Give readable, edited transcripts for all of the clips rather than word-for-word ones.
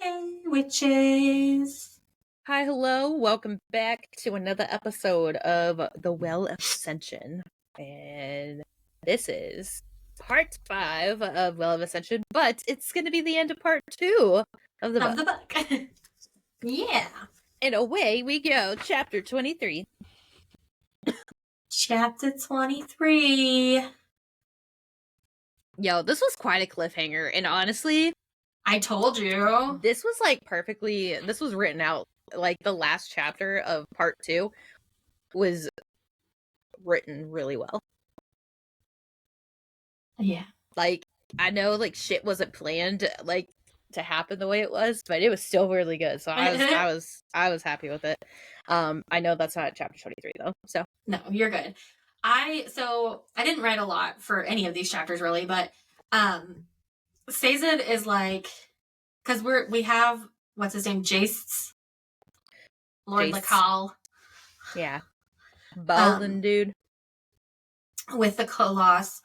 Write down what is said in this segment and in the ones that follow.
Hey, witches. Hi, hello. Welcome back to another episode of The Well of Ascension. And this is part 5 of Well of Ascension, but it's going to be the end of part 2 of the book. Yeah. And away we go, chapter 23. Chapter 23. Yo, this was quite a cliffhanger. And honestly, I told you. this was this was written out. Like the last chapter of part 2 was written really well. Yeah. Like, I know, like, shit wasn't planned, like, to happen the way it was, but it was still really good. So I was happy with it. I know that's not chapter 23 though. So No, you're good. I didn't write a lot for any of these chapters really, but Sazed is like, because we have what's his name, Jace, Lord Jace. Lacal. Yeah. Baldwin dude. With the Colossus.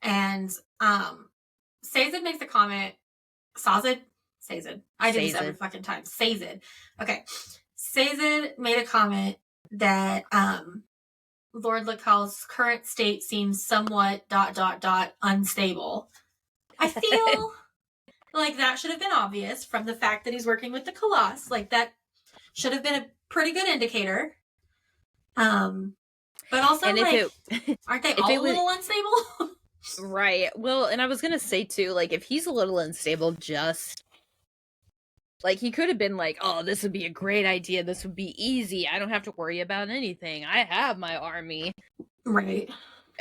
And Sazed makes a comment. Sazed? I do this every fucking time. Sazed. Okay. Sazed made a comment that Lord Lacal's current state seems somewhat ... unstable. I feel like that should have been obvious from the fact that he's working with the Colossus. Like that should have been a pretty good indicator. But also, and like, aren't they all a little unstable? Right. Well, and I was gonna say too, like, if he's a little unstable, just like, he could have been like, oh, this would be a great idea. This would be easy. I don't have to worry about anything. I have my army. Right.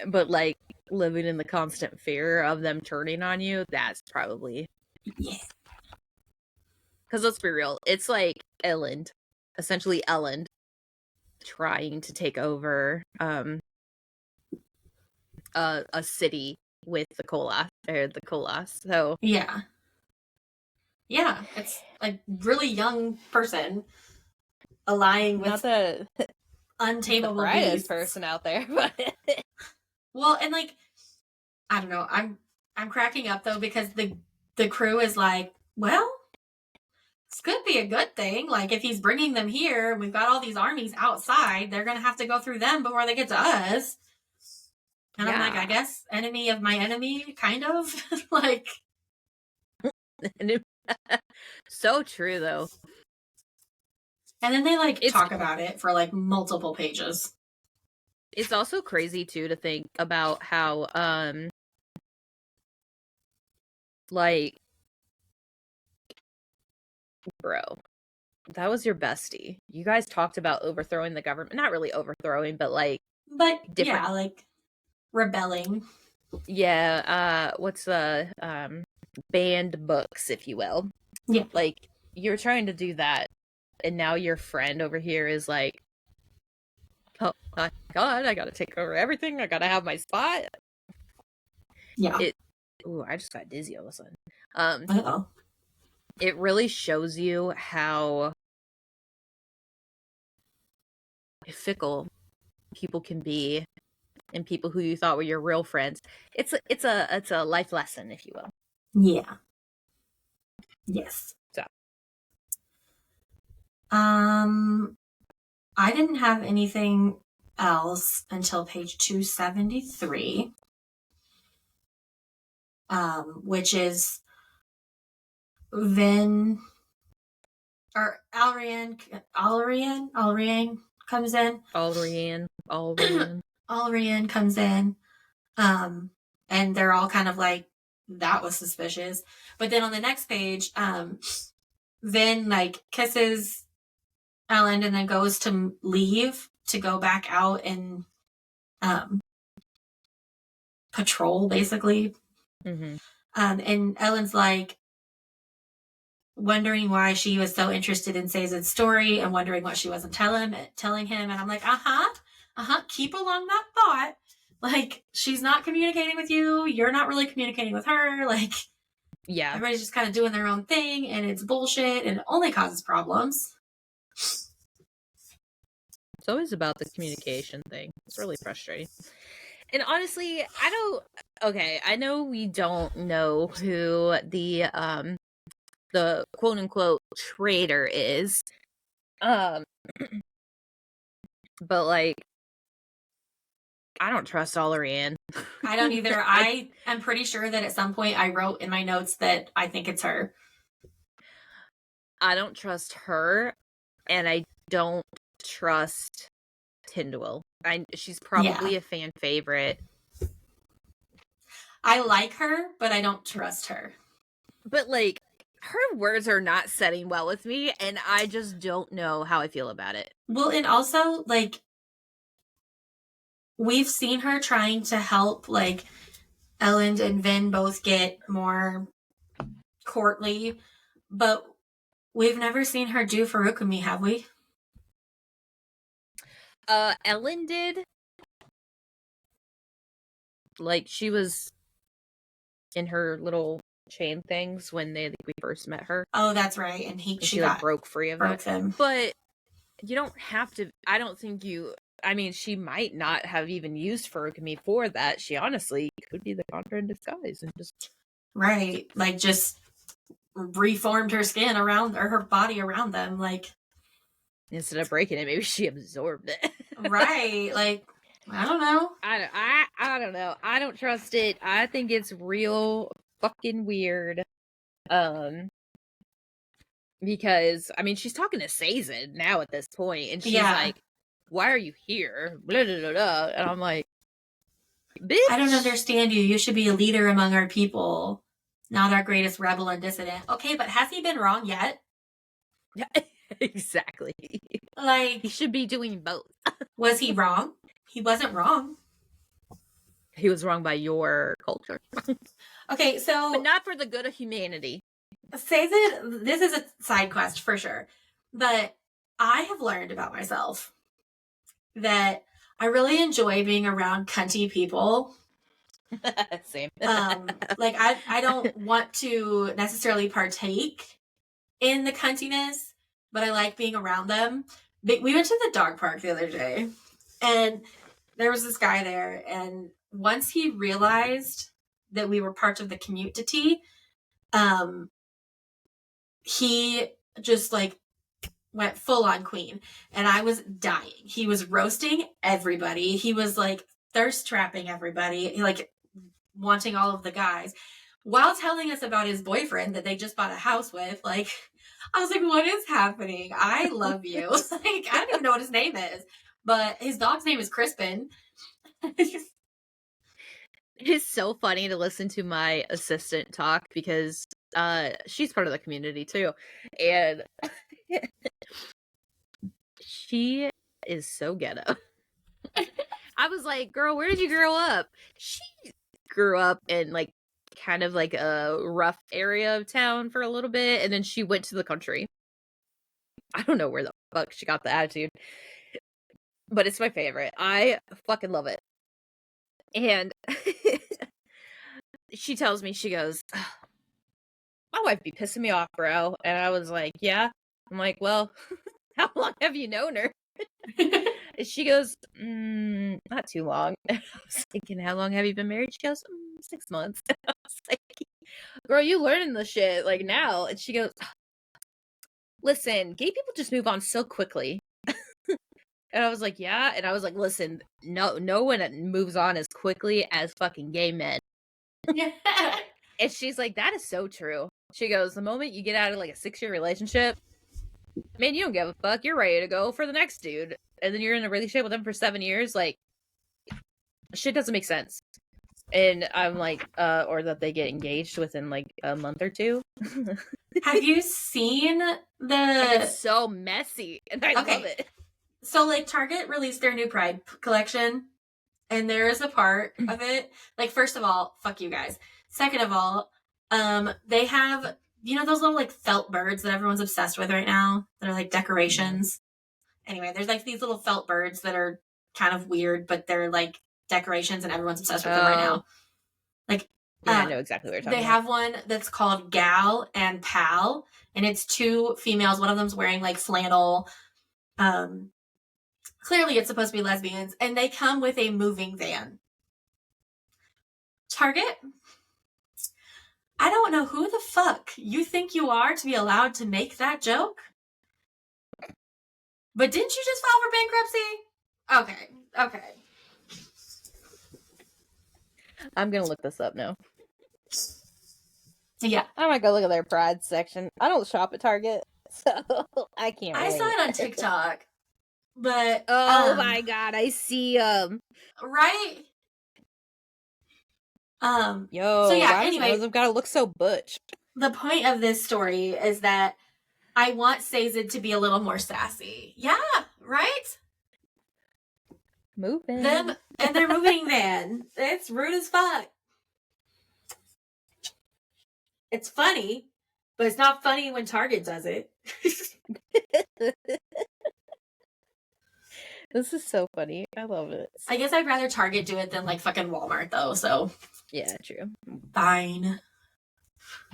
But, like, living in the constant fear of them turning on you, that's probably... Yeah. Because let's be real, it's like Elend. Essentially Elend trying to take over a city with the Colossus. So... Yeah. Yeah, it's like really young person allying with not the untamable brightest person out there, but well, and like, I don't know, I'm cracking up though because the crew is like, well, this could be a good thing. Like if he's bringing them here, we've got all these armies outside. They're gonna have to go through them before they get to us. And yeah. I'm like, I guess enemy of my enemy, kind of like. So true though. And then they like talk about it for like multiple pages. It's also crazy too to think about how like, bro, that was your bestie. You guys talked about overthrowing the government. Not really overthrowing, but like different. Yeah, like rebelling. Yeah, what's the banned books, if you will. Yeah. Like, you're trying to do that, and now your friend over here is like, oh my god, I gotta take over everything, I gotta have my spot. Yeah. Ooh, I just got dizzy all of a sudden. It really shows you how fickle people can be, and people who you thought were your real friends. It's a life lesson, if you will. Yeah. Yes. So. I didn't have anything else until page 273. Which is Alrian comes in. Alrian comes in. And they're all kind of like, that was suspicious. But then on the next page, Vin like kisses Elend and then goes to leave to go back out and patrol, basically. Mm-hmm. And Elend's like wondering why she was so interested in Sazed's story and wondering what she wasn't telling him. And I'm like, keep along that thought. Like, she's not communicating with you. You're not really communicating with her. Like, yeah, everybody's just kind of doing their own thing, and it's bullshit, and it only causes problems. It's always about the communication thing. It's really frustrating. And honestly, I know we don't know who the the quote-unquote traitor is. But, like, I don't trust Olarianne. I don't either. I am pretty sure that at some point I wrote in my notes that I think it's her. I don't trust her, and I don't trust Tindwyl. She's probably a fan favorite. I like her, but I don't trust her. But, like, her words are not setting well with me, and I just don't know how I feel about it. Well, and also, like, we've seen her trying to help, like, Elend and Vin both get more courtly, but we've never seen her do Farukami, have we? Elend did. Like, she was in her little chain things when we first met her. Oh, that's right. And she like broke free of it. Them. But you don't have to. I don't think you. I mean, she might not have even used Farukami for that. She honestly could be the Conqueror in disguise and just like just reformed her skin around or her body around them. Like instead of breaking it, maybe she absorbed it. Right? Like I don't know. I don't know. I don't trust it. I think it's real fucking weird. Because I mean, she's talking to Sazed now at this point, and she's like, "Why are you here?" Blah, blah, blah, blah. And I'm like, "Bitch, I don't understand you. You should be a leader among our people, not our greatest rebel and dissident." Okay, but has he been wrong yet? Yeah, exactly. Like he should be doing both. Was he wrong? He wasn't wrong. He was wrong by your culture. Okay, so but not for the good of humanity. Sazed, this is a side quest for sure, but I have learned about myself that I really enjoy being around cunty people. Same. Like I don't want to necessarily partake in the cuntiness, but I like being around them. We went to the dog park the other day, and there was this guy there, and once he realized that we were part of the community, he just like went full on queen, and I was dying. He was roasting everybody. He was like thirst trapping everybody, like wanting all of the guys while telling us about his boyfriend that they just bought a house with. Like, I was like, what is happening? I love you. Like, I don't even know what his name is, but his dog's name is Crispin. It's so funny to listen to my assistant talk because she's part of the community too, and she is so ghetto. I was like, girl, where did you grow up? She grew up in like kind of like a rough area of town for a little bit, and then she went to the country. I don't know where the fuck she got the attitude, but it's my favorite. I fucking love it. And she tells me, she goes, my wife be pissing me off, bro. And I was like, yeah. I'm like, well, how long have you known her? And she goes, not too long. And I was thinking, how long have you been married? She goes, 6 months. And I was like, girl, you learning the shit like now. And she goes, listen, gay people just move on so quickly. And I was like, yeah. And I was like, listen, no one moves on as quickly as fucking gay men. And she's like, that is so true. She goes, the moment you get out of like a 6-year relationship, man, you don't give a fuck. You're ready to go for the next dude. And then you're in a relationship with them for 7 years. Like, shit doesn't make sense. And I'm like, or that they get engaged within like a month or two. Have you seen it's so messy. And I love it. So, like, Target released their new Pride collection, and there is a part of it. Like, first of all, fuck you guys. Second of all, they have, you know, those little, like, felt birds that everyone's obsessed with right now? That are, like, decorations. Anyway, there's, like, these little felt birds that are kind of weird, but they're, like, decorations, and everyone's obsessed with them right now. Like, yeah, I know exactly what you're talking about. They have one that's called Gal and Pal, and it's 2 females. One of them's wearing, like, flannel, clearly it's supposed to be lesbians, and they come with a moving van. Target, I don't know who the fuck you think you are to be allowed to make that joke. But didn't you just file for bankruptcy? Okay. I'm gonna look this up now. Yeah. I might go look at their Pride section. I don't shop at Target, so I can't I saw it on TikTok. But oh my god, I see right? Yo, so yeah, why does anyway, Rose gotta look so butch? The point of this story is that I want Sazed to be a little more sassy. Yeah, right? Moving. Them and their moving van. It's rude as fuck. It's funny, but it's not funny when Target does it. This is so funny. I love it. I guess I'd rather Target do it than like fucking Walmart though, so. Yeah, true. Fine.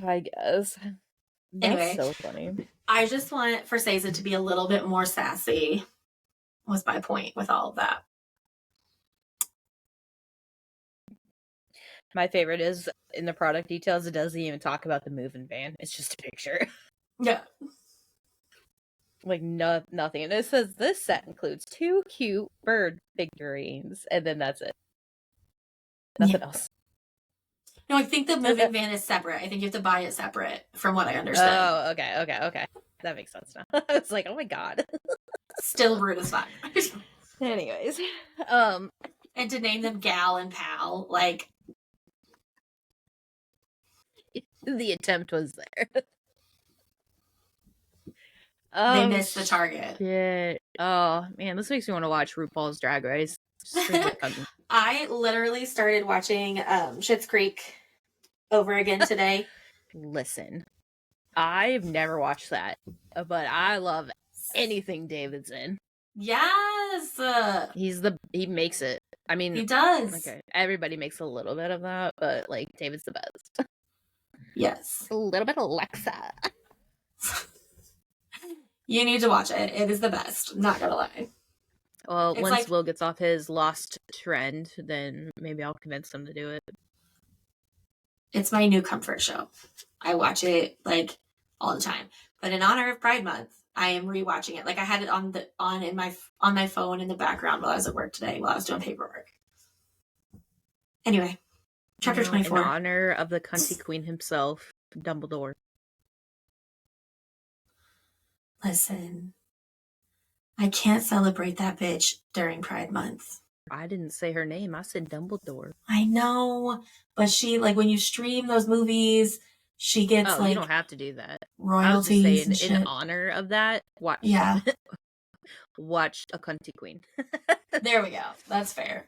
I guess. That's anyway, so funny. I just want for Sazed to be a little bit more sassy, was my point with all of that. My favorite is in the product details, it doesn't even talk about the moving van. It's just a picture. Yeah. Like, nothing. And it says this set includes 2 cute bird figurines. And then that's it. Nothing else. No, I think the moving van is separate. I think you have to buy it separate, from what I understood. Oh, okay. That makes sense now. I was like, oh my god. Still rude as fuck. Anyways. And to name them Gal and Pal, like... The attempt was there. They missed the target. Yeah. Oh, man, this makes me want to watch RuPaul's Drag Race. I literally started watching Schitt's Creek over again today. Listen, I've never watched that, but I love anything David's in. Yes! He makes it. I mean... He does. Okay, everybody makes a little bit of that, but, like, David's the best. Yes. A little bit of Alexa. You need to watch it. It is the best. Not gonna lie. Well, it's once like, Will gets off his lost trend, then maybe I'll convince him to do it. It's my new comfort show. I watch it, like, all the time. But in honor of Pride Month, I am rewatching it. Like, I had it on my phone in the background while I was at work today, while I was doing paperwork. Anyway, chapter 24. In honor of the cunty queen himself, Dumbledore. Listen, I can't celebrate that bitch during Pride Month. I didn't say her name. I said Dumbledore. I know, but she, like, when you stream those movies, she gets, like... you don't have to do that. Royalties I was just saying, and in honor of that, watch... Yeah. watch A Cunty Queen. There we go. That's fair.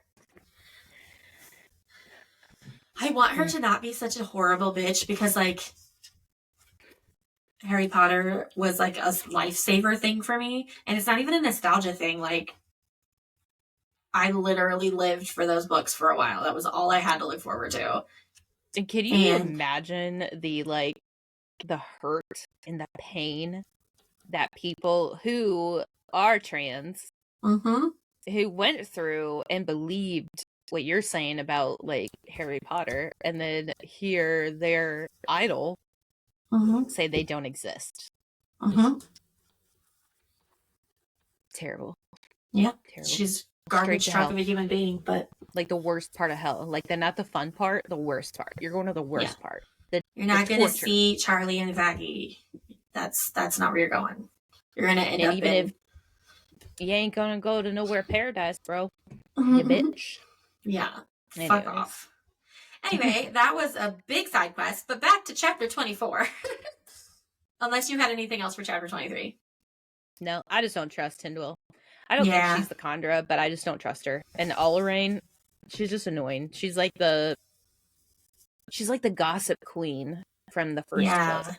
I want her to not be such a horrible bitch because, like... Harry Potter was like a lifesaver thing for me. And it's not even a nostalgia thing. Like, I literally lived for those books for a while. That was all I had to look forward to. And can you imagine the hurt and the pain that people who are trans, who went through and believed what you're saying about, like, Harry Potter, and then hear their idol say they don't exist. Terrible. Yeah. Terrible. She's garbage truck of a human being, but... Like, the worst part of hell. Like, not the fun part, the worst part. You're going to the worst part. You're not going to see Charlie and Vaggie. That's not where you're going. You're going to end up even if you ain't going to go to nowhere paradise, bro. You bitch. Yeah. Fuck off. Anyway, that was a big side quest, but back to chapter 24. Unless you had anything else for chapter 23. No, I just don't trust Tyndall. I don't think she's the Condra, but I just don't trust her. And Allerain, she's just annoying. She's like the gossip queen from the first book.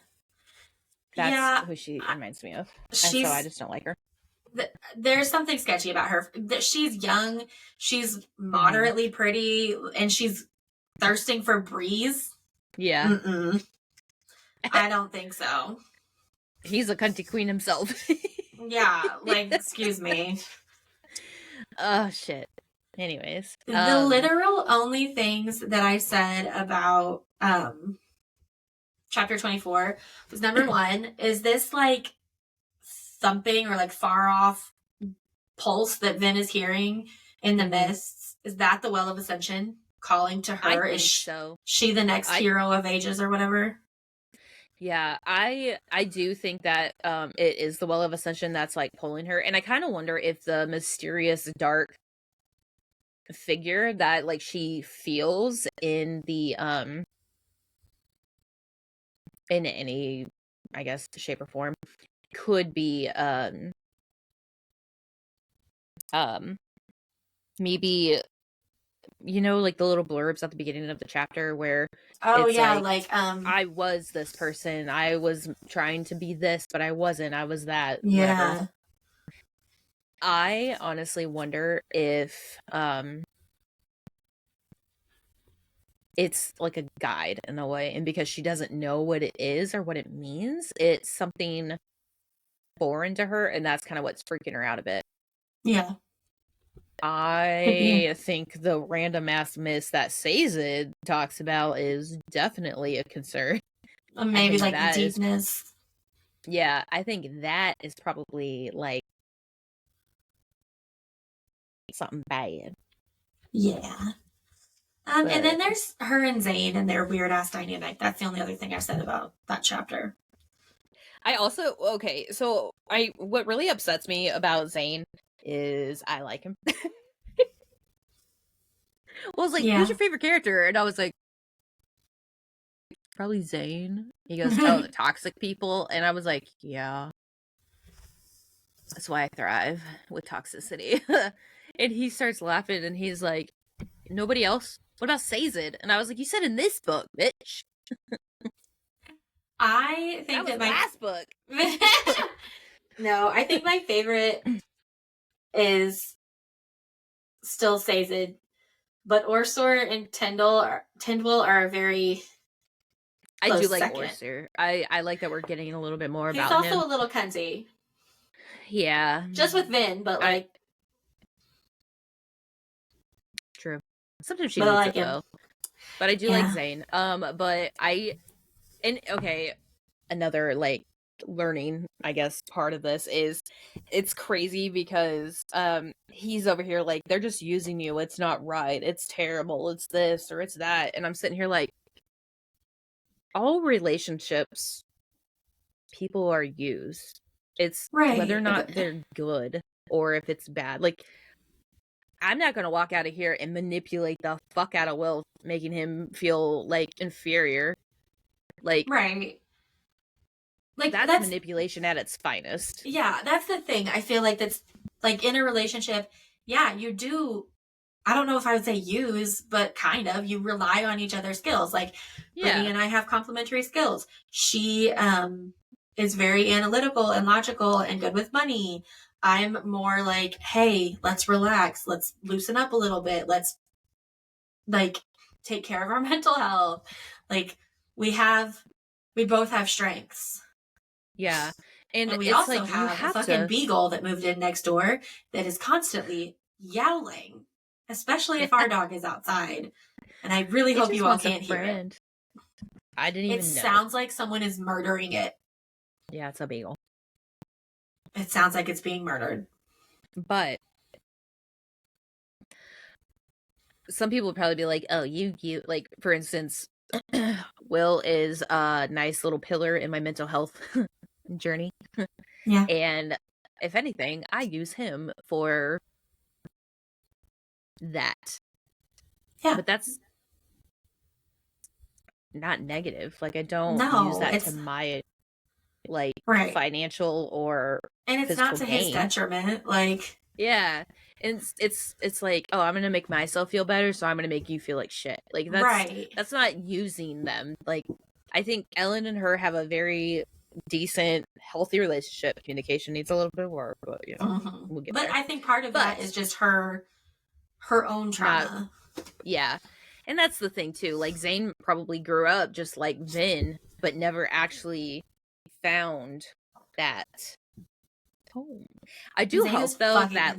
That's who she reminds me of. And so I just don't like her. There's something sketchy about her. She's young, she's moderately pretty, and she's thirsting for breeze. Yeah. I don't think so. He's a cunty queen himself. Yeah, like, excuse me. Oh, shit. Anyways. The literal only things that I said about chapter 24 was number 1, is this like thumping or like far off pulse that Vin is hearing in the mists? Is that the Well of Ascension calling to her? I think so. She the next hero of ages or whatever? Yeah, I do think that it is the Well of Ascension that's like pulling her, and I kind of wonder if the mysterious dark figure that like she feels in the in any, I guess, shape or form could be maybe, you know, like the little blurbs at the beginning of the chapter where it's like I was this person, I was trying to be this, but I wasn't, I was that, whatever. I honestly wonder if it's like a guide in a way, and because she doesn't know what it is or what it means, it's something foreign to her, and that's kind of what's freaking her out a bit. Yeah. I think the random ass miss that Sazed talks about is definitely a concern. Maybe like the deepness. Yeah, I think that is probably like something bad. Yeah. And then there's her and Zane and their weird ass dynamic. That's the only other thing I've said about that chapter. I also, okay, so what really upsets me about Zane is I like him. Well, it's like, who's your favorite character? And I was like, probably Zane. He goes, oh, the toxic people. And I was like, yeah. That's why I thrive with toxicity. And he starts laughing and he's like, nobody else? What about Sazed? And I was like, you said in this book, bitch. I think that was my last book. No, I think my favorite is still Sazed, but Orsor and Tindwyl are very. I do like second. Orsor. I like that we're getting a little bit more about him. He's also a little cunty. Yeah. Just with Vin, but like. True. Sometimes she needs it though. But I do like Zane. But okay, another like learning, I guess, part of this is it's crazy because he's over here like they're just using you. It's not right. It's terrible. It's this or it's that. And I'm sitting here like all relationships, people are used. It's whether or not they're good or if it's bad. Like I'm not gonna walk out of here and manipulate the fuck out of Will, making him feel like inferior. Like right. Like that's manipulation at its finest. Yeah, that's the thing. I feel like that's like in a relationship, yeah, you do. I don't know if I would say use, but kind of. You rely on each other's skills. Like Brittany and I have complementary skills. She is very analytical and logical and good with money. I'm more like, hey, let's relax. Let's loosen up a little bit. Let's like take care of our mental health. Like we both have strengths. Yeah. And we also like, have a fucking beagle that moved in next door that is constantly yowling, especially if our dog is outside. And I really hope you all can't hear it. I didn't even know. It sounds like someone is murdering it. Yeah, it's a beagle. It sounds like it's being murdered. But some people would probably be like, oh, you, like, for instance, Will is a nice little pillar in my mental health journey. Yeah. And if anything, I use him for that. Yeah. But that's not negative. Like I don't use that to my like financial or and it's not to gain. His detriment. Like yeah. And it's like, oh, I'm gonna make myself feel better, so I'm gonna make you feel like shit. Like that's not using them. Like I think Elend and her have a very decent, healthy relationship. Communication needs a little bit of work, but you know, we'll get there. I think part of that is just her own trauma. Yeah. And that's the thing too. Like Zane probably grew up just like Vin, but never actually found that home. I do hope though that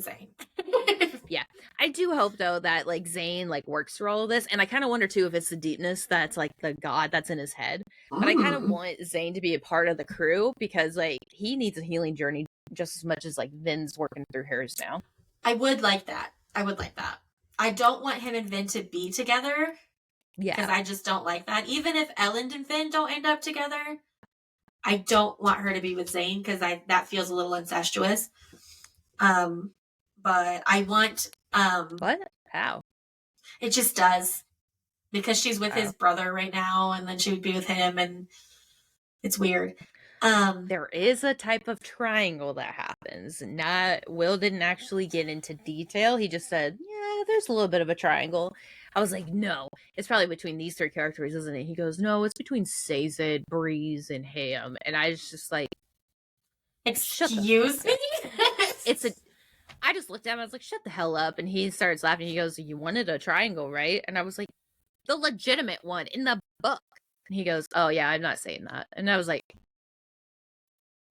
Yeah. I do hope, though, that, like, Zane, like, works through all of this, and I kind of wonder, too, if it's the deepness that's, like, the god that's in his head, but I kind of want Zane to be a part of the crew, because, like, he needs a healing journey just as much as, like, Vin's working through hers now. I would like that. I don't want him and Vin to be together. Yeah. Because I just don't like that. Even if Elend and Vin don't end up together, I don't want her to be with Zane, because that feels a little incestuous. But I want What? How? It just does. Because she's with his brother right now, and then she would be with him, and it's weird. There is a type of triangle that happens. Will didn't actually get into detail. He just said, yeah, there's a little bit of a triangle. I was like, no, it's probably between these three characters, isn't it? He goes, no, it's between Sazed, Breeze, and Ham. And I was just like, excuse me? I just looked at him, I was like, shut the hell up. And he starts laughing. He goes, you wanted a triangle, right? And I was like, the legitimate one in the book. And he goes, oh yeah, I'm not saying that. And I was like,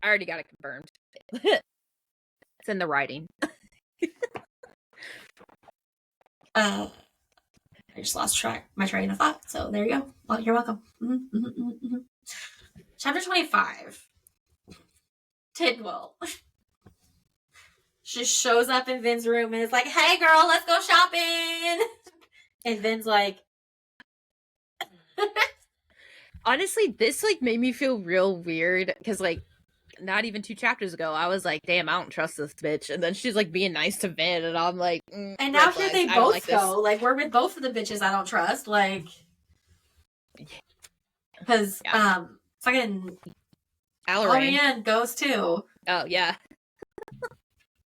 I already got it confirmed. It's in the writing. I just lost my train of thought. So there you go. Well, you're welcome. Chapter 25. Tidwell just shows up in Vin's room and is like, hey girl, let's go shopping. And Vin's like, honestly, this like made me feel real weird, because like not even 2 chapters ago I was like, damn, I don't trust this bitch, and then she's like being nice to Vin, and I'm like, and now here they both go. Like, we're with both of the bitches I don't trust, like, because fucking Alrian goes too. Oh yeah.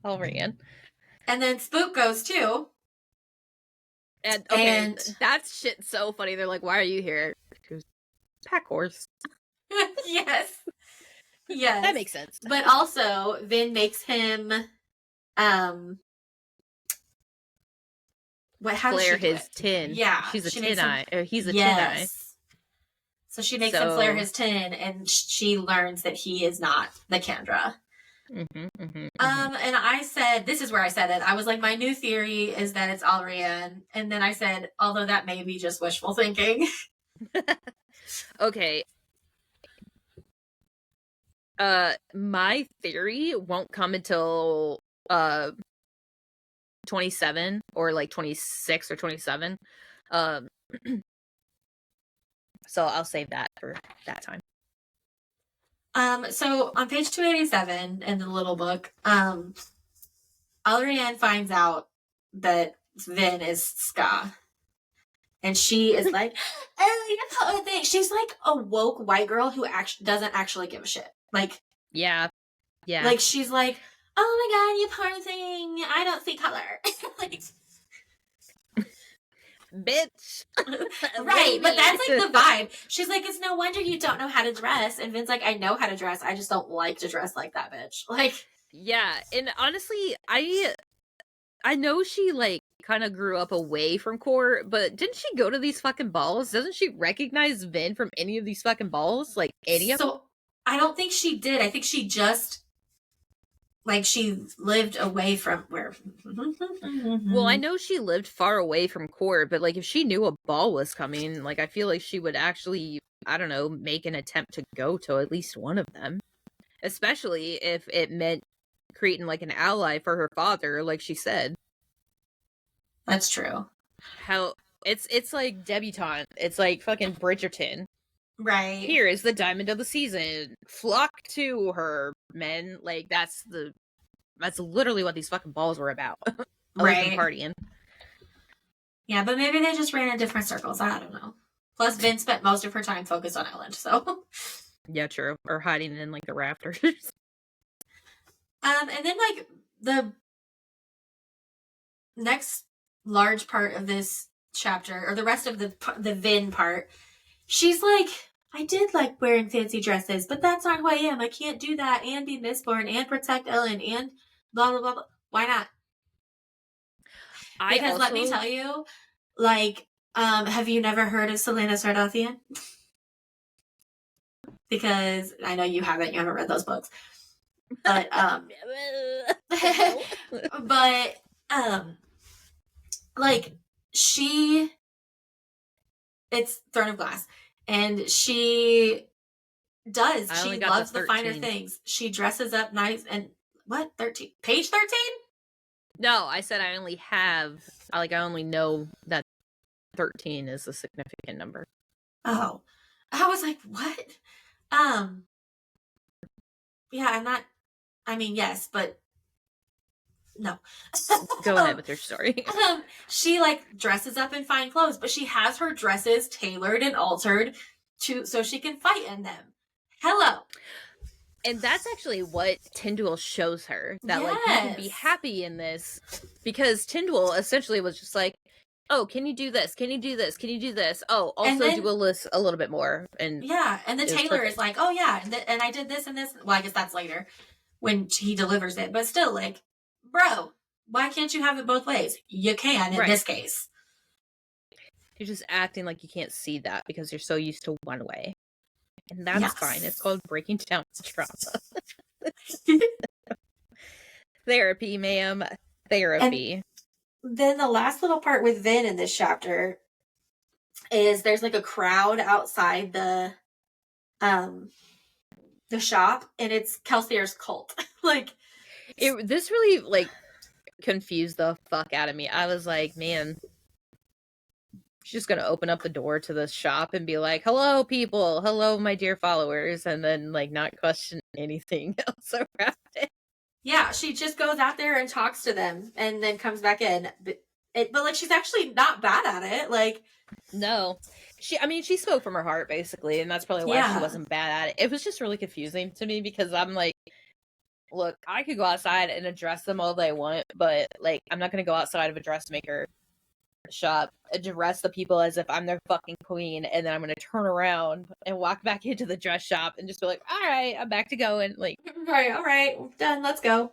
Alrian. And then Spook goes too. And that's shit so funny. They're like, why are you here? Pack horse. Yes. Yes. That makes sense. But also, Vin makes him flare his tin. Yeah. She's a tin eye. Or he's a tin eye. So she makes him flare his tin, and she learns that he is not the Kendra. And I said, this is where I said it. I was like, my new theory is that it's Alrian. And then I said, although that may be just wishful thinking. Okay. My theory won't come until 27 or like 26 or 27. So I'll save that for that time. So on page 287 in the little book, Alrian finds out that Vin is Ska. And she is like, oh, yeah, she's like a woke white girl who doesn't actually give a shit. Like, yeah. Like, she's like, oh my god, you poor thing, I don't see color. Like, bitch. Right, but that's like the vibe. She's like, it's no wonder you don't know how to dress. And Vin's like, I know how to dress, I just don't like to dress like that bitch. Like, yeah. And honestly, I know she like kind of grew up away from court, but didn't she go to these fucking balls? Doesn't she recognize Vin from any of these fucking balls? Like, any of them? So I don't think she did. I think she just, like, she lived away from where. Well, I know she lived far away from court, but like, if she knew a ball was coming, like, I feel like she would actually, I don't know, make an attempt to go to at least one of them, especially if it meant creating like an ally for her father, like she said. That's true. How it's like debutante. It's like fucking Bridgerton. Right. Here is the diamond of the season. Flock to her, men. Like, that's literally what these fucking balls were about. Right. Partying. Yeah, but maybe they just ran in different circles. I don't know. Plus, Vin spent most of her time focused on Elend, so. Yeah, true. Or hiding in like the rafters. And then like the next large part of this chapter, or the rest of the Vin part, she's like, I did like wearing fancy dresses, but that's not who I am. I can't do that and be Mistborn and protect Elend and blah, blah, blah, blah. Why not? Because let me tell you, like, have you never heard of Selena Sardathian? Because I know you haven't read those books. But, like, it's Throne of Glass. And she only got loves the the finer 13. things. She dresses up nice and, what, 13? Page 13? No, I said I only know that 13 is a significant number. Oh. I was like, what? Yeah, yes, but no. Go ahead with your story. She like dresses up in fine clothes, but she has her dresses tailored and altered so she can fight in them. Hello. And that's actually what Tyndall shows her, that like you can be happy in this, because Tyndall essentially was just like, oh, can you do this? Can you do this? Can you do this? Oh, also do a list a little bit more. And yeah, and the tailor is like, oh yeah, and I did this and this. Well, I guess that's later when he delivers it, but still, like, bro, why can't you have it both ways? You can in this case. You're just acting like you can't see that because you're so used to one way. And that's fine. It's called breaking down trauma. Therapy, ma'am. Therapy. And then the last little part with Vin in this chapter is there's like a crowd outside the shop, and it's Kelsier's cult. Like, this really like confused the fuck out of me. I was like, man, she's just gonna open up the door to the shop and be like, hello people, hello my dear followers, and then like not question anything else around it. Yeah, she just goes out there and talks to them and then comes back in. But like, she's actually not bad at it. Like, no, she spoke from her heart basically, and that's probably why she wasn't bad at it. It was just really confusing to me because I'm like, look, I could go outside and address them all they want, but like, I'm not gonna go outside of a dressmaker shop, address the people as if I'm their fucking queen, and then I'm gonna turn around and walk back into the dress shop and just be like, all right, I'm back to going. Like, all right, done, let's go.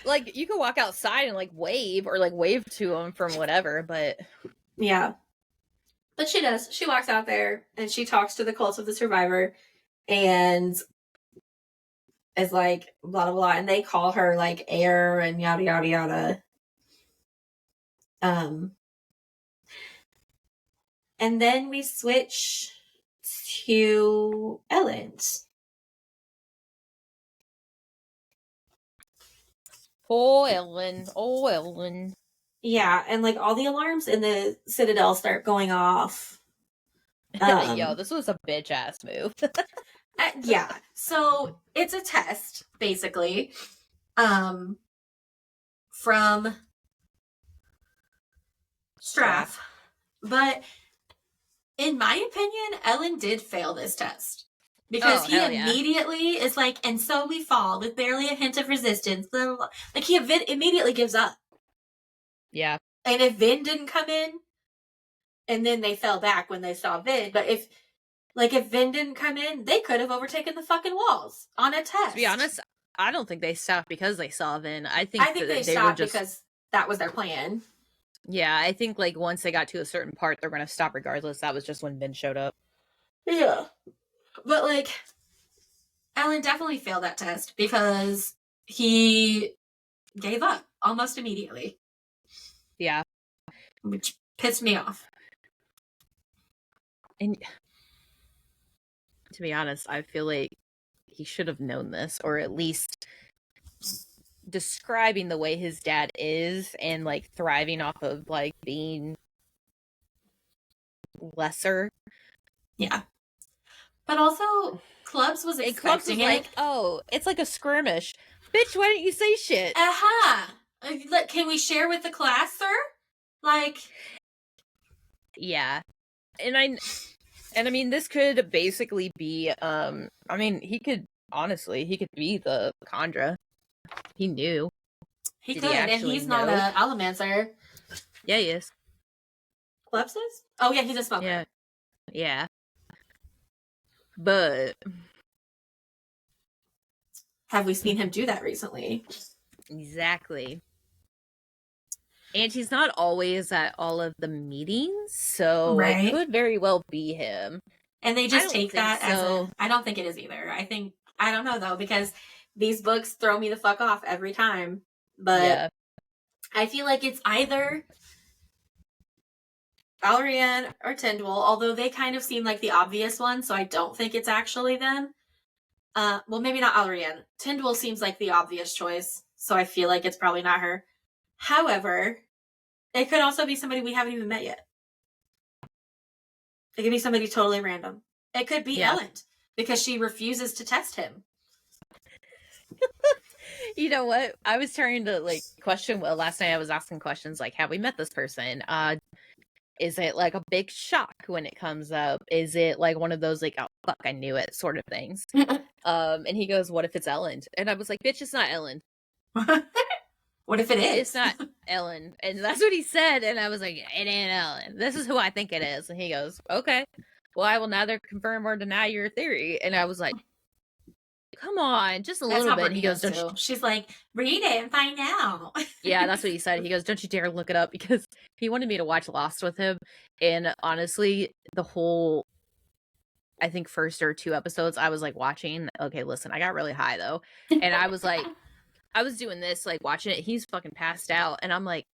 Like, you can walk outside and like wave to them from whatever, but yeah. But she does. She walks out there and she talks to the cult of the survivor and is like, blah, blah, blah. And they call her like air and yada, yada, yada. And then we switch to Elend. Oh, Elend. Yeah, and like all the alarms in the Citadel start going off. Yo, this was a bitch ass move. Yeah, so it's a test basically, from Straff, but in my opinion, Elend did fail this test because he immediately is like, and so we fall with barely a hint of resistance. Blah, blah, blah. Like, he immediately gives up. Yeah. And if Vin didn't come in, and then they fell back when they saw Vin, but if Vin didn't come in, they could have overtaken the fucking walls on a test. To be honest, I don't think they stopped because they saw Vin. I think they stopped because that was their plan. Yeah, I think like once they got to a certain part, they're gonna stop regardless. That was just when Vin showed up. Yeah. But like, Elend definitely failed that test because he gave up almost immediately. Yeah. Which pissed me off. And to be honest, I feel like he should have known this, or at least describing the way his dad is and like thriving off of like being lesser. Yeah. But also, Clubs was expecting it. Like, oh, it's like a skirmish. Bitch, why didn't you say shit? Look, can we share with the class, sir? Like, yeah. And I mean, this could basically be, I mean, he could be the Khandra. He knew. He could, and he's not a Allomancer. Yeah, he is. Clubs is? Oh, yeah, he's a smoker. Yeah. Yeah. But have we seen him do that recently? Exactly. And he's not always at all of the meetings, so it could very well be him. And they just take that as I don't think it is either. I don't know though, because these books throw me the fuck off every time. But I feel like it's either Alrianne or Tyndall, although they kind of seem like the obvious one, so I don't think it's actually them. Well, maybe not Alrianne. Tyndall seems like the obvious choice, so I feel like it's probably not her. However, it could also be somebody we haven't even met yet. It could be somebody totally random. It could be Elend, because she refuses to test him. You know what? I was trying to like question Will last night. I was asking questions like, have we met this person? Is it like a big shock when it comes up? Is it like one of those like, oh fuck, I knew it sort of things? And he goes, what if it's Elend? And I was like, bitch, it's not Elend. What if it is? It's not Elend. And that's what he said. And I was like, it ain't Elend. This is who I think it is. And he goes, okay. Well, I will neither confirm or deny your theory. And I was like, come on, just a little bit. And he goes, don't you... She's like, read it and find out. Yeah, that's what he said. He goes, don't you dare look it up, because he wanted me to watch Lost with him. And honestly, the whole, I think, first or 2 episodes, I was like watching. Okay, listen, I got really high though. And I was like, I was doing this, like watching it. He's fucking passed out. And I'm like,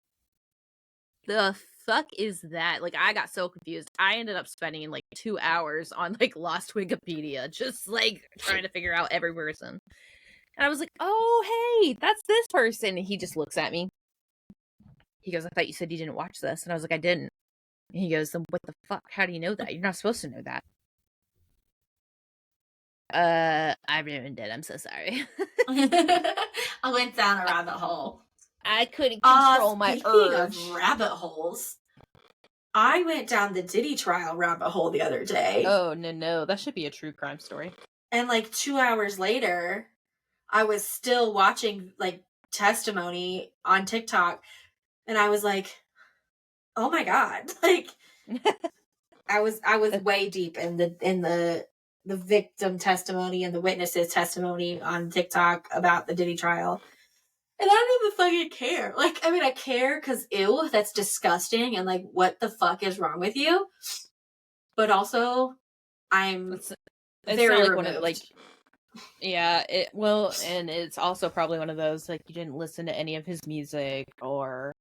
the fuck is that? Like, I got so confused. I ended up spending like 2 hours on like Lost Wikipedia, just like trying to figure out every person. And I was like, oh, hey, that's this person. And he just looks at me. He goes, I thought you said you didn't watch this. And I was like, I didn't. And he goes, then what the fuck? How do you know that? You're not supposed to know that. I ruined it. I'm so sorry. I went down a rabbit hole. I couldn't control my urge. Speaking of rabbit holes, I went down the Diddy trial rabbit hole the other day. Oh, no. That should be a true crime story. And like 2 hours later, I was still watching like testimony on TikTok. And I was like, oh my God. Like, I was way deep in the victim testimony and the witnesses testimony on TikTok about the Diddy trial. And I don't even fucking care. Like, I mean, I care because, ew, that's disgusting. And, like, what the fuck is wrong with you? But also, I'm very like removed. one of, like, yeah, and it's also probably one of those, like, you didn't listen to any of his music, or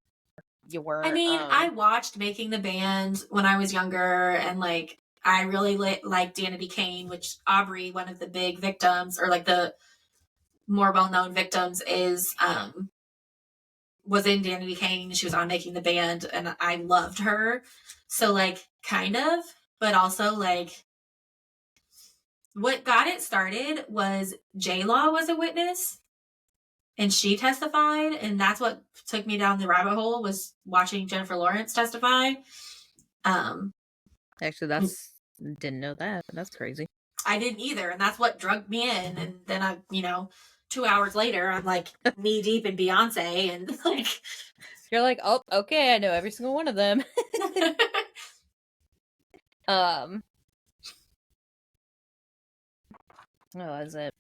you were. I mean, I watched Making the Band when I was younger, and, like, I really liked Danity Kane, which Aubrey, one of the big victims, or, like, the more well-known victims, was in Danity Kane. She was on Making the Band, and I loved her. So, like, kind of, but also, like, what got it started was J-Law was a witness, and she testified, and that's what took me down the rabbit hole, was watching Jennifer Lawrence testify. Actually, didn't know that. That's crazy. I didn't either, and that's what drugged me in. And then I, 2 hours later, I'm like knee deep in Beyonce, and like, you're like, oh, okay, I know every single one of them. What was it?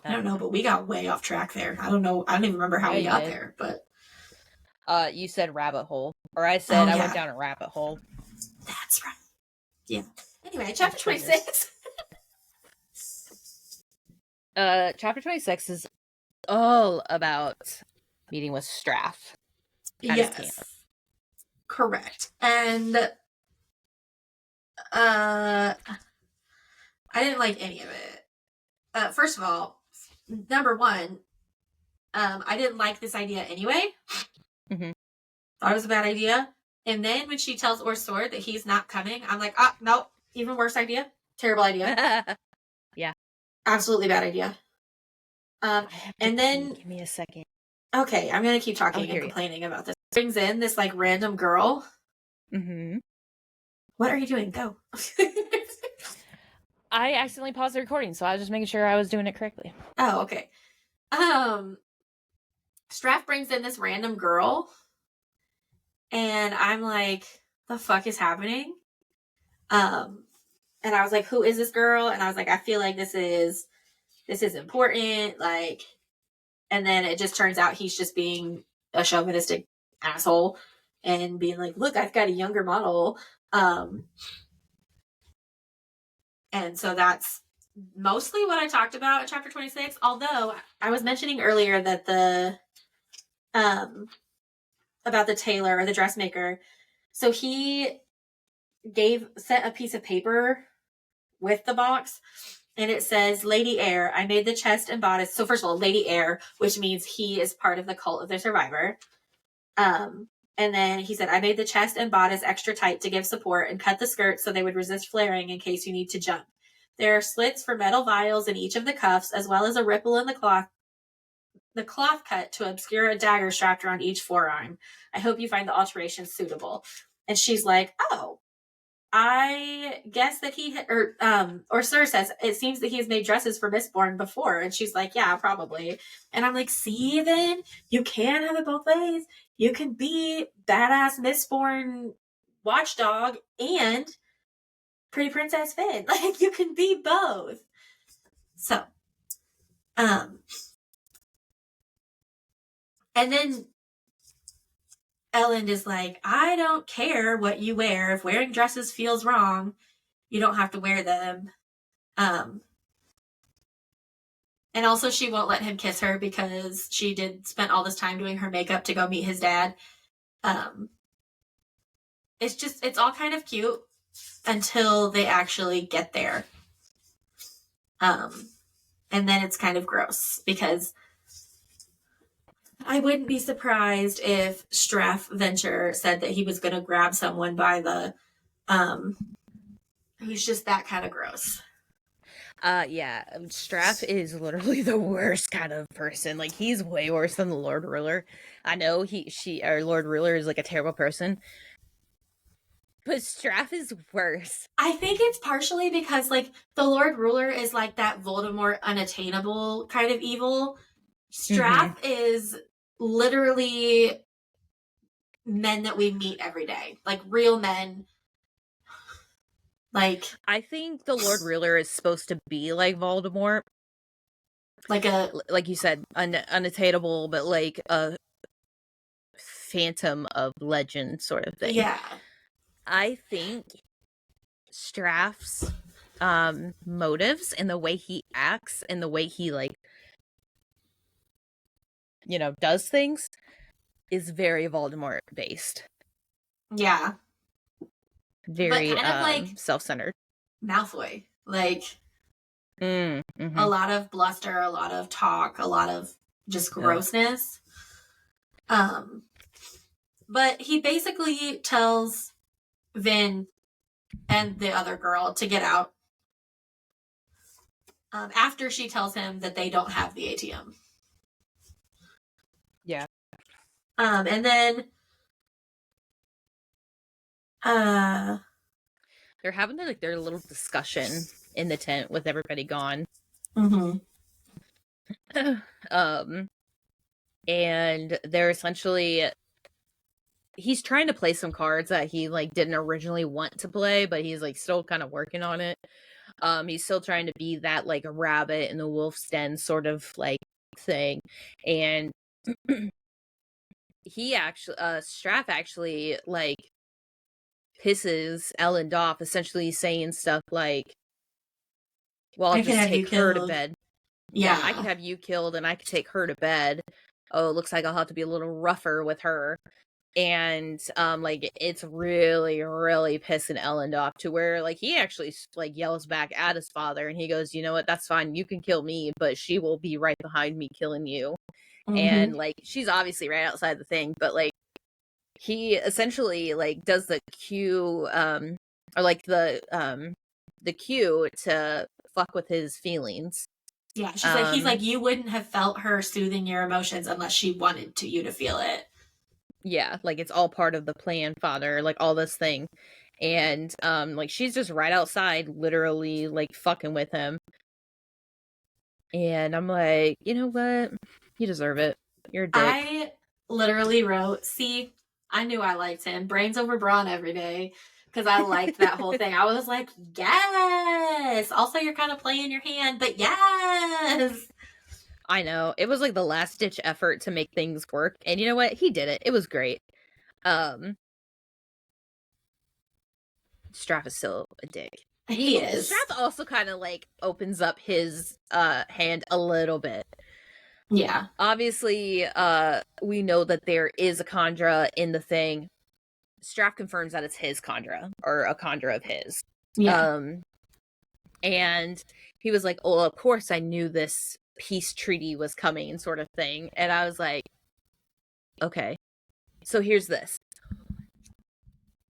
I don't know, but we got way off track there. I don't know. I don't even remember how we got there, but. You said rabbit hole, or I said I went down a rabbit hole. That's right. Yeah. Anyway, chapter 26. Chapter 26 is all about meeting with Straff. Yes. Correct. And I didn't like any of it. First of all, number one, I didn't like this idea anyway. Mm-hmm. Thought it was a bad idea. And then when she tells Sword that he's not coming, I'm like, nope, even worse idea. Terrible idea. Yeah. Absolutely bad idea. And then give me a second. Okay, I'm gonna keep talking and complaining about this. Brings in this like random girl. Mm-hmm. What are you doing? Go. I accidentally paused the recording, so I was just making sure I was doing it correctly. Oh, okay. Straff brings in this random girl, and I'm like, the fuck is happening? And I was like, who is this girl? And I was like, I feel like this is important, like, and then it just turns out he's just being a chauvinistic asshole and being like, look, I've got a younger model. And so that's mostly what I talked about in chapter 26, although I was mentioning earlier that about the tailor or the dressmaker, So he sent a piece of paper with the box, and it says, Lady Air, I made the chest and bodice. So first of all, Lady Air, which means he is part of the cult of the survivor. And then he said, I made the chest and bodice extra tight to give support and cut the skirts so they would resist flaring in case you need to jump. There are slits for metal vials in each of the cuffs, as well as a ripple in the cloth cut to obscure a dagger strapped around each forearm. I hope you find the alteration suitable. And she's like, oh, I guess that or Sir says, it seems that he's made dresses for Mistborn before. And she's like, yeah, probably. And I'm like, see, then you can have it both ways. You can be badass Mistborn watchdog and Pretty Princess Finn. Like, you can be both. So, and then Elend is like, I don't care what you wear. If wearing dresses feels wrong, you don't have to wear them. And also she won't let him kiss her because she spent all this time doing her makeup to go meet his dad. It's all kind of cute until they actually get there. And then it's kind of gross because I wouldn't be surprised if Straff Venture said that he was going to grab someone by the, who's just that kind of gross. Yeah, Straff is literally the worst kind of person. Like, he's way worse than the Lord Ruler. I know our Lord Ruler is like a terrible person, but Straff is worse. I think it's partially because, like, the Lord Ruler is like that Voldemort unattainable kind of evil. Straff is literally men that we meet every day, like real men. Like, I think the Lord Ruler is supposed to be like Voldemort, like you said, unattainable, but like a phantom of legend sort of thing. Yeah, I think Straff's motives and the way he acts and the way he, like, you know, does things is very Voldemort based. Yeah. Very kind of like self-centered. Malfoy. Like, a lot of bluster, a lot of talk, a lot of just grossness. But he basically tells Vin and the other girl to get out. After she tells him that they don't have the ATM. Yeah. And then they're having like their little discussion in the tent with everybody gone. And they're essentially, he's trying to play some cards that he like didn't originally want to play, but he's like still kind of working on it. He's still trying to be that like a rabbit in the wolf's den sort of like thing. And he actually, Straff actually like pisses Elend off, essentially saying stuff like, well, I'll just take her to bed. Yeah, I could have you killed and I could take her to bed. Oh, it looks like I'll have to be a little rougher with her. And like it's really, really pissing Elend off to where like he actually like yells back at his father and he goes, you know what, that's fine, you can kill me, but she will be right behind me killing you. And like she's obviously right outside the thing, but like he essentially like does the cue or like the cue to fuck with his feelings. Yeah, she's like, he's like, you wouldn't have felt her soothing your emotions unless she wanted you to feel it. Yeah, like it's all part of the plan, father, like all this thing. And like she's just right outside literally like fucking with him. And I'm like, you know what? You deserve it. You're a dick. I literally wrote, see, I knew I liked him. Brains over brawn every day. Because I liked that whole thing. I was like, yes! Also, you're kind of playing your hand, but yes! I know. It was like the last ditch effort to make things work. And you know what? He did it. It was great. Straff is still a dick. He is. Straff also kind of like opens up his hand a little bit. Yeah. Obviously, we know that there is a Kandra in the thing. Straff confirms that it's his Khandra, or a Khandra of his. Yeah. And he was like, oh, of course I knew this peace treaty was coming, sort of thing. And I was like, okay, so here's this.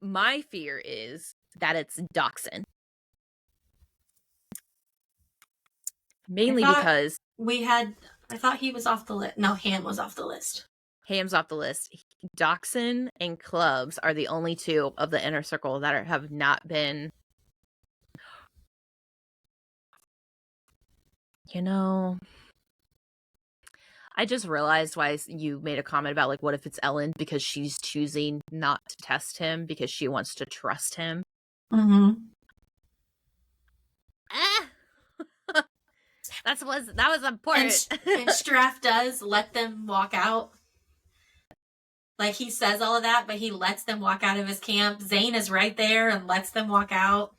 My fear is that it's Doxin. Mainly because I thought he was off the list. No, Ham was off the list. Ham's off the list. Doxin and Clubs are the only two of the inner circle that have not been. You know, I just realized why you made a comment about, like, what if it's Elend, because she's choosing not to test him because she wants to trust him. Mm-hmm. That was important. And Straff does let them walk out. Like, he says all of that, but he lets them walk out of his camp. Zane is right there and lets them walk out.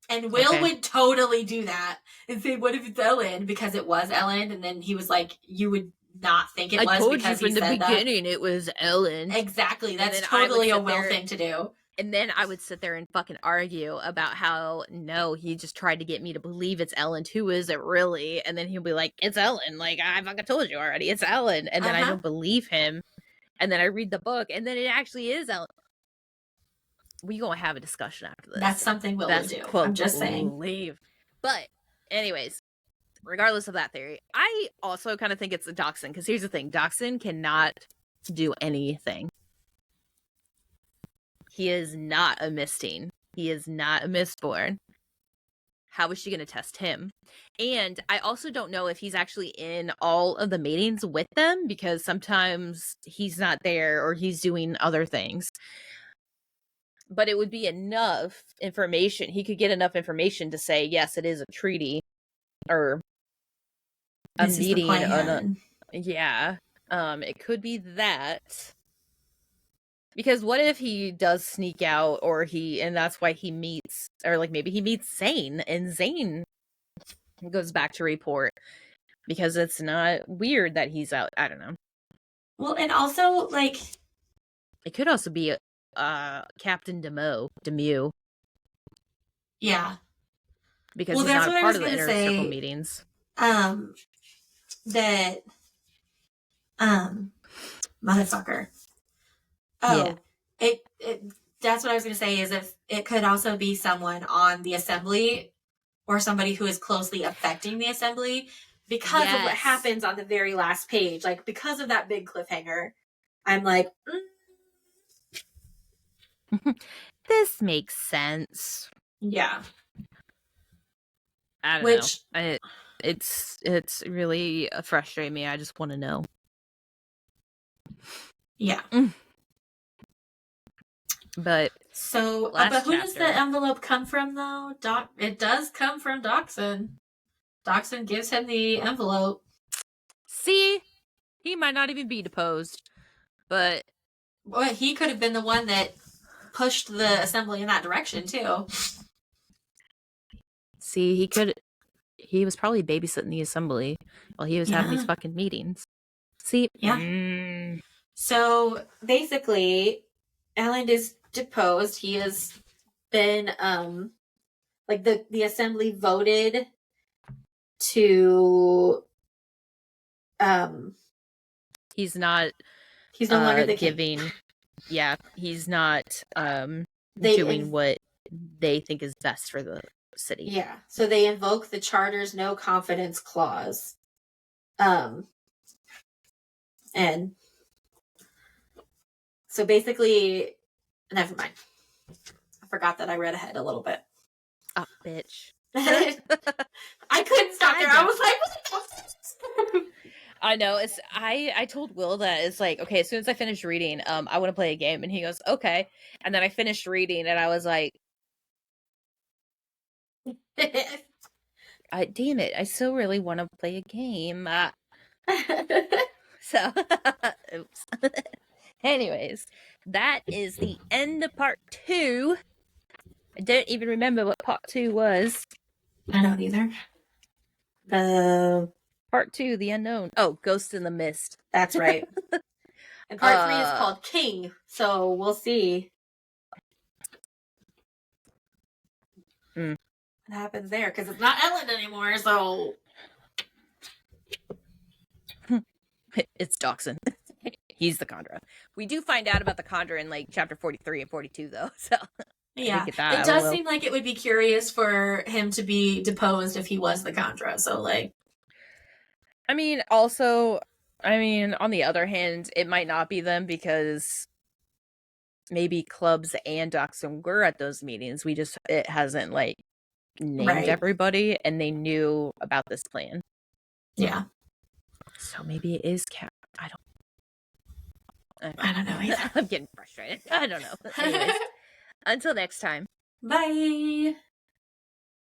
And Will would totally do that and say, what if it's Elend? Because it was Elend. And then he was like, you would not think it was because he said that. I told you from the beginning it was Elend. Exactly. That's totally a Will thing to do. And then I would sit there and fucking argue about how, no, he just tried to get me to believe it's Elend. Who is it really? And then he'll be like, it's Elend. Like, I fucking told you already. It's Elend. And then I don't believe him. And then I read the book, and then it actually is Elend. We gonna have a discussion after this. That's something Will will do. I'm just saying. But, anyways, regardless of that theory, I also kind of think it's a Doxin. Because here's the thing. Doxin cannot do anything. He is not a Misting. He is not a Mistborn. How is she going to test him? And I also don't know if he's actually in all of the meetings with them, because sometimes he's not there or he's doing other things. But it would be enough information. He could get enough information to say, yes, it is a treaty or a meeting. It could be that. Because what if he does sneak out, and that's why he meets, or like maybe he meets Zane, and Zane goes back to report, because it's not weird that he's out. I don't know. Well, and also, like, it could also be Captain Demew. Yeah. Because he's not part of the inner circle meetings. That motherfucker. Oh, yeah. That's what I was going to say, is if it could also be someone on the assembly or somebody who is closely affecting the assembly because of what happens on the very last page. Like, because of that big cliffhanger, I'm like, this makes sense. Yeah. I don't know. It's really frustrating me. I just want to know. Yeah. But but who does the envelope come from, though? It does come from Doxin. Doxin gives him the envelope. See, he might not even be deposed, but he could have been the one that pushed the assembly in that direction too. See, he was probably babysitting the assembly while he was having these fucking meetings. See, So basically, Elend is deposed. He has been like the assembly voted to he's no longer the giving king. He's not doing what they think is best for the city. So they invoke the charter's no confidence clause, and so basically, never mind. I forgot that I read ahead a little bit. Oh, bitch. I couldn't stop there. I was like, I know. I told Will that it's like, okay, as soon as I finish reading, I want to play a game. And he goes, okay. And then I finished reading and I was like, damn it. I still really want to play a game. So, oops. Anyways, that is the end of part 2. I don't even remember what part 2 was. I don't either. Part 2, The Unknown. Oh, Ghost in the Mist. That's right. And part 3 is called King, so we'll see what happens there, because it's not Elend anymore, so... It's Dachshund. He's the Kandra. We do find out about the Kandra in, like, chapter 43 and 42, though, so... Yeah, it does seem like it would be curious for him to be deposed if he was the Kandra, so, like... I mean, also, on the other hand, it might not be them, because maybe Clubs and Dachshund were at those meetings. It hasn't, like, named everybody, and they knew about this plan. Yeah. So maybe it is Cat. I don't know either. I'm getting frustrated. I don't know. Anyways, until next time. Bye!